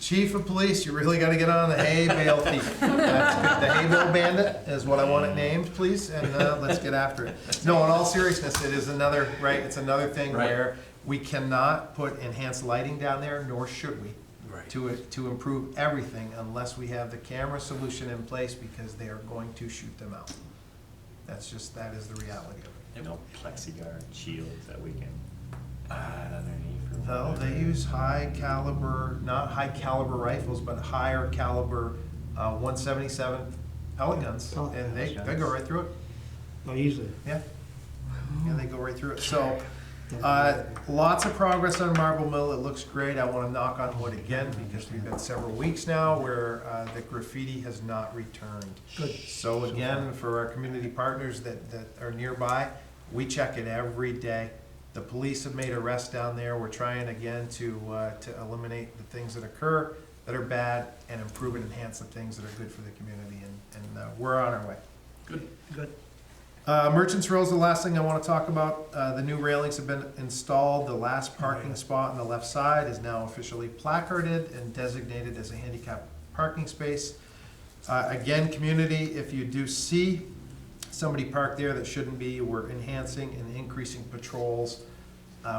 chief of police, you really gotta get on the hay bale thief. That's the hay bale bandit is what I want it named, please, and let's get after it. No, in all seriousness, it is another, right, it's another thing Right. where we cannot put enhanced lighting down there, nor should we, Right. to improve everything unless we have the camera solution in place, because they are going to shoot them out. That's just, that is the reality of it. No plexiglass shields that we can add underneath or Well, whatever. they use high caliber, not high caliber rifles, but higher caliber 177 pellet guns, Oh, and they go right through it. Oh, easily. Yeah. Yeah, they go right through it. So, lots of progress on Marble Mill. It looks great. I want to knock on wood again, because we've been several weeks now where the graffiti has not returned. Good. So again, for our community partners that are nearby, we check it every day. The police have made arrests down there. We're trying again to eliminate the things that occur that are bad and improve and enhance the things that are good for the community, and we're on our way. Good. Merchants Row is the last thing I want to talk about. The new railings have been installed. The last parking spot on the left side is now officially placarded and designated as a handicap parking space. Again, community, if you do see somebody parked there that shouldn't be, we're enhancing and increasing patrols.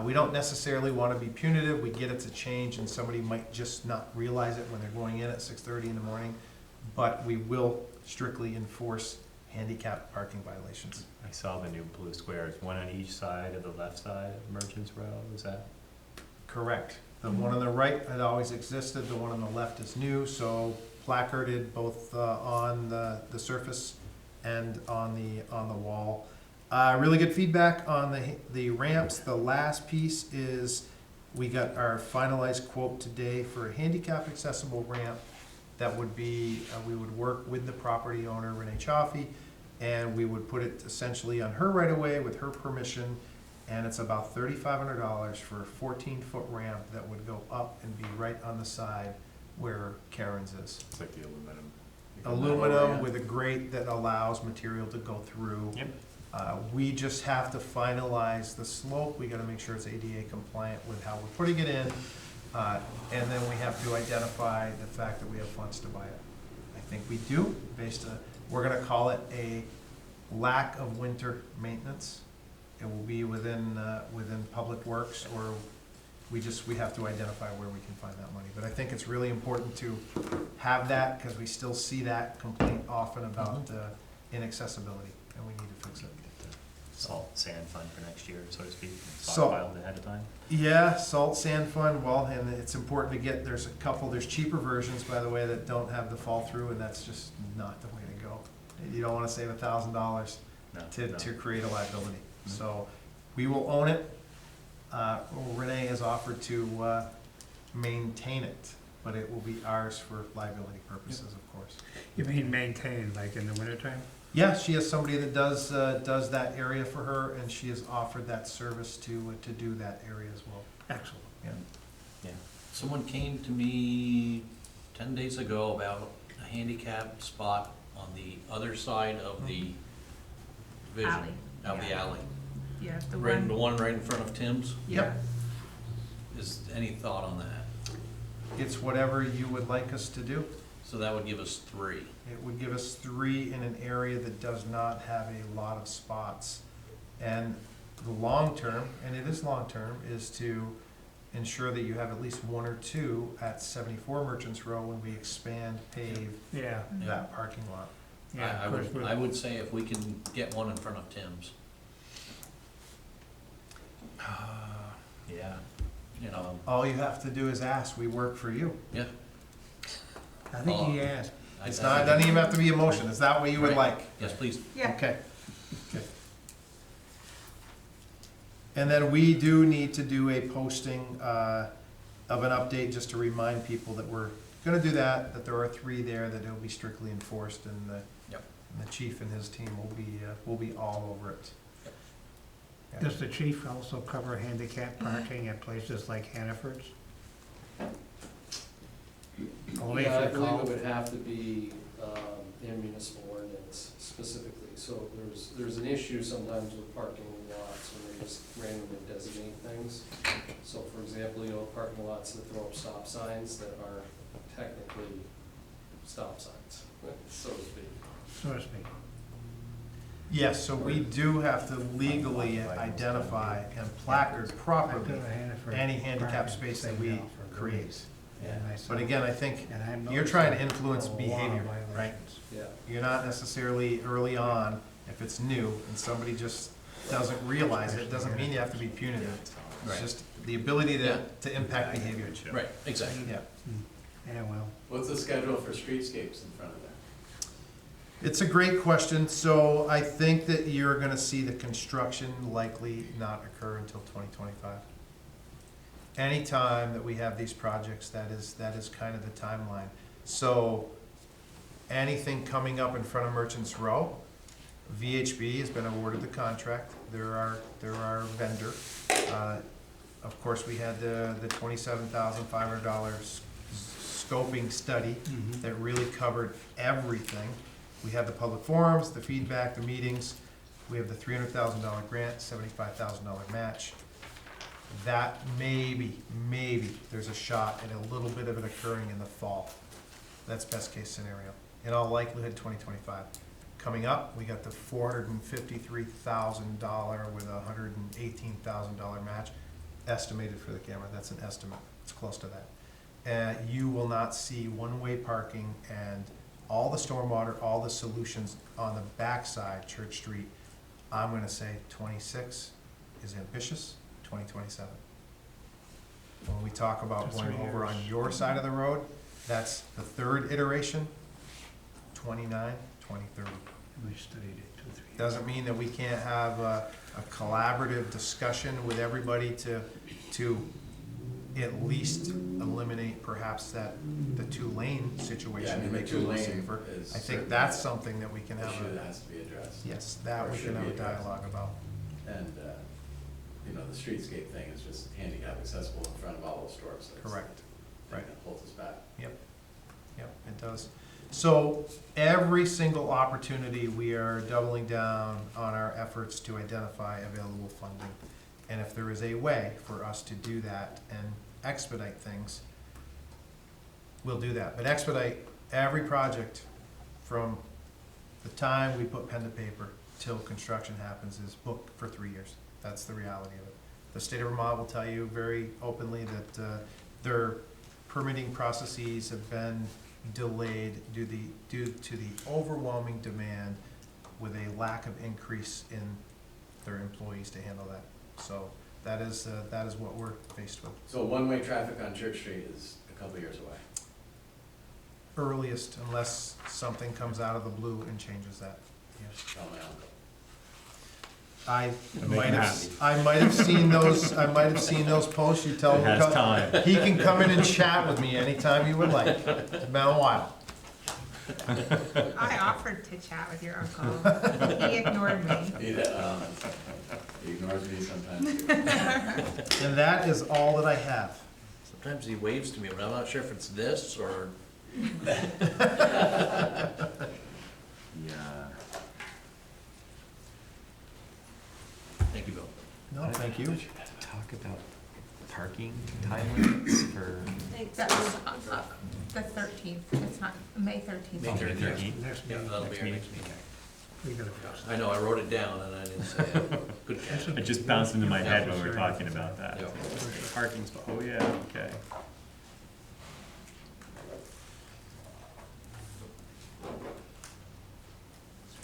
We don't necessarily want to be punitive. We get it's a change and somebody might just not realize it when they're going in at 6:30 in the morning. But we will strictly enforce handicap parking violations. I saw the new blue squares, one on each side of the left side of Merchants Row, is that? Correct. The one on the right had always existed, the one on the left is new, so placarded both on the surface and on the wall. Really good feedback on the ramps. The last piece is, we got our finalized quote today for a handicap accessible ramp. That would be, we would work with the property owner, Renee Chaffee, and we would put it essentially on her right of way with her permission. And it's about $3,500 for a 14-foot ramp that would go up and be right on the side where Karen's is. It's like the aluminum. Aluminum with a grate that allows material to go through. Yep. We just have to finalize the slope. We gotta make sure it's ADA compliant with how we're putting it in. And then we have to identify the fact that we have funds to buy it. I think we do, based on, we're gonna call it a lack of winter maintenance. It will be within Public Works, or we have to identify where we can find that money. But I think it's really important to have that, because we still see that complaint often about inaccessibility, and we need to fix it. Salt sand fund for next year, so to speak, So- stockpiled ahead of time. Yeah, salt sand fund, well, and it's important to get, there's cheaper versions, by the way, that don't have the fall through, and that's just not the way to go. You don't wanna save $1,000 No, to create a liability. So, we will own it. Renee has offered to maintain it, but it will be ours for liability purposes, of course. You mean maintain, like in the wintertime? Yeah, she has somebody that does that area for her, and she has offered that service to do that area as well. Excellent. Yeah. Yeah. Someone came to me 10 days ago about a handicap spot on the other side of the division. Alley. Of the alley. Yeah, the Right, the one, one right in front of Tim's. yeah. Is any thought on that? It's whatever you would like us to do. So that would give us 3. It would give us 3 in an area that does not have a lot of spots. And the long term, and it is long term, is to ensure that you have at least 1 or 2 at 74 Merchants Row when we expand, pave Yeah, that parking lot. yeah. I of course, would, with- I would say if we can get one in front of Tim's, Yeah. you know, All you have to do is ask, we work for you. yeah. I think he asked. It's not, it doesn't even have to be a motion, is that what you would Right. like? Yes, please. Yeah, Okay. Okay. And then we do need to do a posting of an update, just to remind people that we're gonna do that there are 3 there, that it'll be strictly enforced, and Yep. the chief and his team will be all over it. Yeah. Does the chief also cover handicap parking at places like Hannaford's? Only Yeah, I if you believe call. it would have to be in municipal ordinance specifically. So there's an issue sometimes with parking lots when they just randomly designate things. So for example, parking lots that throw up stop signs that are technically stop signs, so to speak. So to speak. Yes, so we do have to legally identify and placard properly any handicap space that we create. But again, I think you're trying to influence behavior, right? Yeah. You're not necessarily early on, if it's new and somebody just doesn't realize it, doesn't mean you have to be punitive. It's just the ability to impact behavior. Right, exactly. Yeah. Yeah, well, What's the schedule for streetscapes in front of there? It's a great question. So I think that you're gonna see the construction likely not occur until 2025. Anytime that we have these projects, that is kind of the timeline. So anything coming up in front of Merchants Row, VHB has been awarded the contract. They're our vendor. Of course, we had the $27,500 scoping study that really covered everything. We had the public forums, the feedback, the meetings. We have the $300,000 grant, $75,000 match. That maybe there's a shot at a little bit of it occurring in the fall. That's best case scenario. In all likelihood, 2025. Coming up, we got the $453,000 with a $118,000 match estimated for the camera. That's an estimate. It's close to that. You will not see one-way parking and all the stormwater, all the solutions on the backside, Church Street. I'm gonna say 26 is ambitious, 2027. When we talk about That's going 3 over on years. your side of the road, that's the third iteration, 29, 2030. we studied it 2-3 years. Doesn't mean that we can't have a collaborative discussion with everybody to at least eliminate perhaps the two-lane Yeah, I situation mean, and the make it a little two-lane safer. is I think certainly that's something that we can have issue that a, has to be addressed. yes, that Or we should can have be a addressed. dialogue about. And, the streetscape thing is just handicap accessible in front of all those stores. So it's- Correct. I think it holds us back. Yep, it does. So every single opportunity, we are doubling down on our efforts to identify available funding. And if there is a way for us to do that and expedite things, we'll do that. But expedite every project from the time we put pen to paper till construction happens is booked for 3 years. That's the reality of it. The state of Vermont will tell you very openly that their permitting processes have been delayed due to the overwhelming demand with a lack of increase in their employees to handle that. So that is what we're faced with. So one-way traffic on Church Street is a couple years away. Earliest, unless something comes out of the blue and changes that. Yes. Tell my uncle. I make might him have seen those posts. You tell It him has to come. time. He can come in and chat with me anytime he would like. It's been a while. I offered to chat with your uncle. He ignored me. He ignores me sometimes. And that is all that I have. Sometimes he waves to me, but I'm not sure if it's this or. Yeah. Thank you, Bill. No, thank you. To talk about parking time limits for. That's the 13th. It's not, May 13th. May Oh, 13th. 13th. Next Yeah, meeting, that'll be our next meeting. we gotta fix I know, I wrote it down and I didn't say it. Good catch. It just bounced into my head when we were talking about that. Yeah. Parking spot, oh yeah, okay.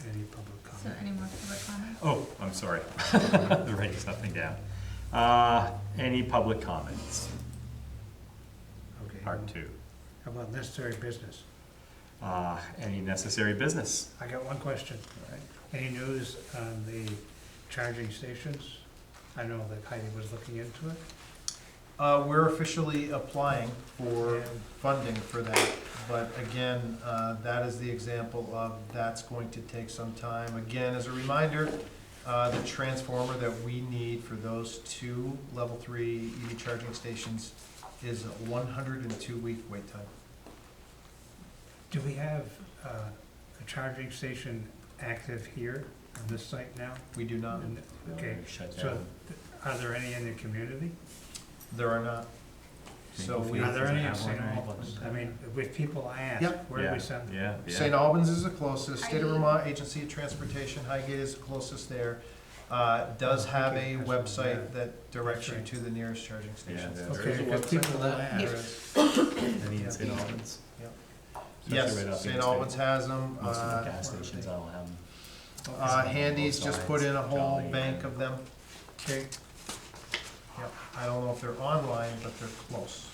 any public Is there comment. any more public comment? Oh, I'm sorry. Writing something down. Any public comments? Okay. Part 2. How about necessary business? Any necessary business? I got one question. All right. Any news on the charging stations? I know that Heidi was looking into it. We're officially applying for funding for that, but again, that is the example of that's going to take some time. Again, as a reminder, the transformer that we need for those 2 level 3 EV charging stations is a 102-week wait time. Do we have a charging station active here on this site now? We do not. Okay, Shut so down. are there any in the community? There are not. So we, Are there any in have one St. right? Albans? I mean, if people ask, Yep. where do we send them? Yeah, St. yeah. Albans is the closest, State of Highgate. Vermont Agency of Transportation, Highgate is the closest there. Does have a Okay, website that directs you Right. to the nearest charging station. Yeah, There Okay, is a because website people for will that? ask. Any in St. Albans? Yep. Especially Yes, right off St. Main Albans Street. has them. Most of the gas stations, I don't have them. Handy's just put in a whole Jolly. bank of them. Okay, Yep. I don't know if they're online, but they're close.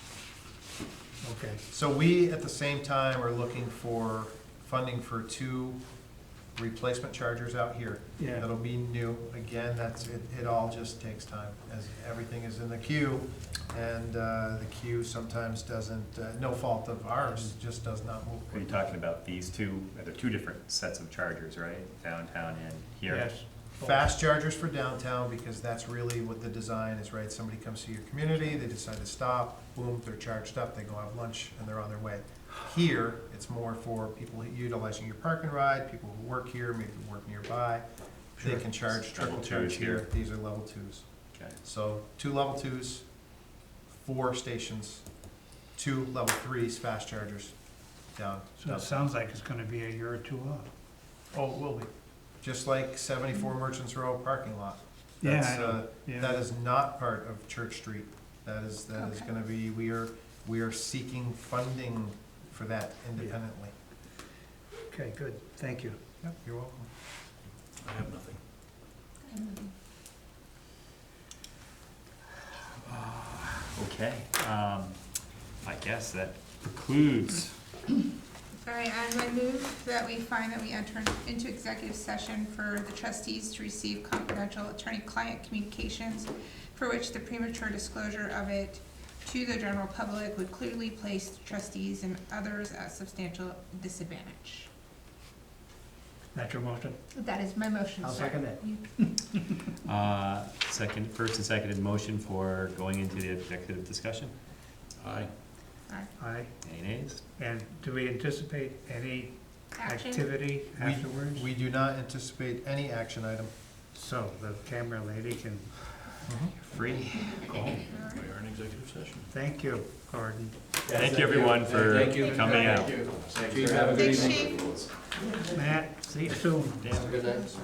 okay. So we, at the same time, are looking for funding for 2 replacement chargers out here. Yeah. That'll be new. Again, it all just takes time, as everything is in the queue. And the queue sometimes doesn't, no fault of ours, just does not move Are you quickly. talking about these two, they're two different sets of chargers, right? Downtown and here? Yes. Fast chargers for downtown, because that's really what the design is, right? Somebody comes to your community, they decide to stop, boom, they're charged up, they go have lunch, and they're on their way. Here, it's more for people utilizing your park and ride, people who work here, maybe work nearby. They Sure. can charge, trickle Level charge twos here. here. These are level 2s. Okay. So 2 level 2s, 4 stations, 2 level 3s, fast chargers down. So it sounds like it's gonna be a year or two off. Oh, it will be. Just like 74 Merchants Row parking lot. Yeah, That's, I know. Yeah. That is not part of Church Street. That is Okay. gonna be, we are seeking funding for that independently. Okay, good, thank you. Yep, you're welcome. I have nothing. Okay, I guess that precludes, All right, I move that we find that we enter into executive session for the trustees to receive confidential attorney-client communications for which the premature disclosure of it to the general public would clearly place the trustees and others at substantial disadvantage. That's your motion? That is my motion, I'll sir. second it. first and seconded motion for going into the executive discussion. Aye. Aye. Any nays? And do we anticipate any Action? activity afterwards? We do not anticipate any action item. So the camera lady can, Free. We are in executive session. thank you, Gordon. Thank you, everyone, for Thank you. coming out. Chief, have a good Thanks, evening. Chief. Matt, see you soon. Have a good night.